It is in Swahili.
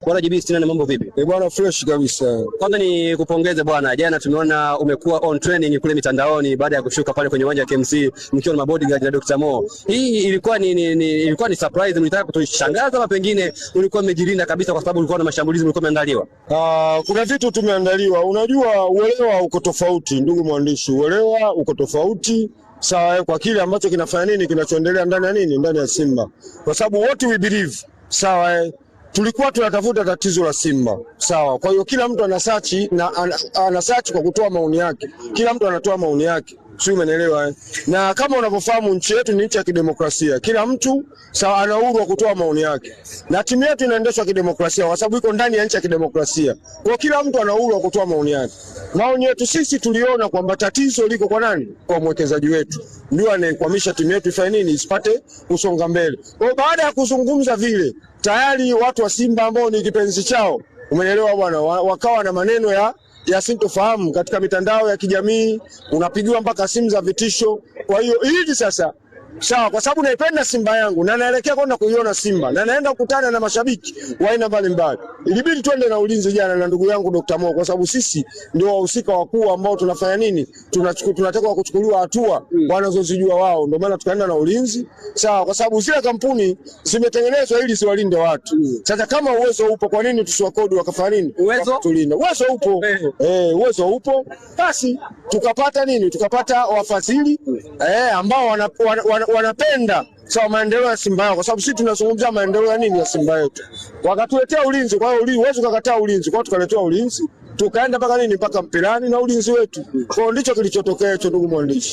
Bwana JB 64 mambo vipi? Bwana fresh kabisa. Kwanza ni kupongeze bwana. Jana tumeona umekuwa on training kule mitandaoni baada ya kushuka pale kwenye uwanja wa KMC mkiwa na mabodyguard na Dr. Mo. Hii ilikuwa ni surprise, mlitaka kutushangaza ama pengine ulikuwa umejilinda kabisa kwa sababu ulikuwa na mashambulizi mlikuwa umeandaliwa? Kuna vitu tumeandaliwa. Unajua uelewa uko tofauti ndugu mwandishi. Uelewa uko tofauti. Sawa, kwa kile ambacho kinafanya nini kinachoendelea ndani ya nini ndani ya Simba. Kwa sababu what we believe. Sawa, tulikuwa tunatafuta tatizo la Simba. Sawa. Kwa hiyo kila mtu ana search kwa kutoa maoni yake. Kila mtu anatoa maoni yake. Sio, umeelewa? Na kama unavyofahamu nchi yetu ni nchi ya kidemokrasia. Kila mtu sawa ana uhuru wa kutoa maoni yake. Na timu yetu inaendeshwa kidemokrasia kwa sababu iko ndani ya nchi ya kidemokrasia. Kwa kila mtu ana uhuru wa kutoa maoni yake. Maoni yetu sisi tuliona kwamba tatizo liko kwa nani? Kwa mwekezaji wetu. Ndio anayekwamisha timu yetu ifanye nini? Isipate kusonga mbele. Kwa baada ya kuzungumza vile, tayari watu wa Simba ambao ni kipenzi chao, umeelewa bwana, wakawa na maneno ya sintofahamu katika mitandao ya kijamii, unapigiwa mpaka simu za vitisho. Kwa hiyo hili sasa sawa, kwa sababu naipenda Simba yangu na naelekea kwenda kuiona Simba na naenda kukutana na mashabiki wa aina mbalimbali. Ilibidi twende na ulinzi jana na ndugu yangu Dr. Mo, kwa sababu sisi ndio wahusika wakuu ambao tunafanya nini, tunataka kuchukuliwa hatua wanazozijua wao. Ndio maana tukaenda na ulinzi sawa, kwa sababu zile kampuni zimetengenezwa ili ziwalinde watu. Sasa kama uwezo upo, kwa nini tusiwakodi wakafanya nini? Tulinda. Uwezo upo. Uwezo upo. Basi tukapata nini? Tukapata wafadhili ambao wanapenda sawa maendeleo ya Simba yao, kwa sababu sisi tunazungumzia maendeleo ya nini ya Simba yetu. Wakatuletea ulinzi, kwa hiyo uwezo ukakataa ulinzi, kwa hiyo tukaletea ulinzi, tukaenda mpaka nini mpaka mpirani na ulinzi wetu. Kwa hiyo ndicho kilichotokea hicho ndugu mwandishi.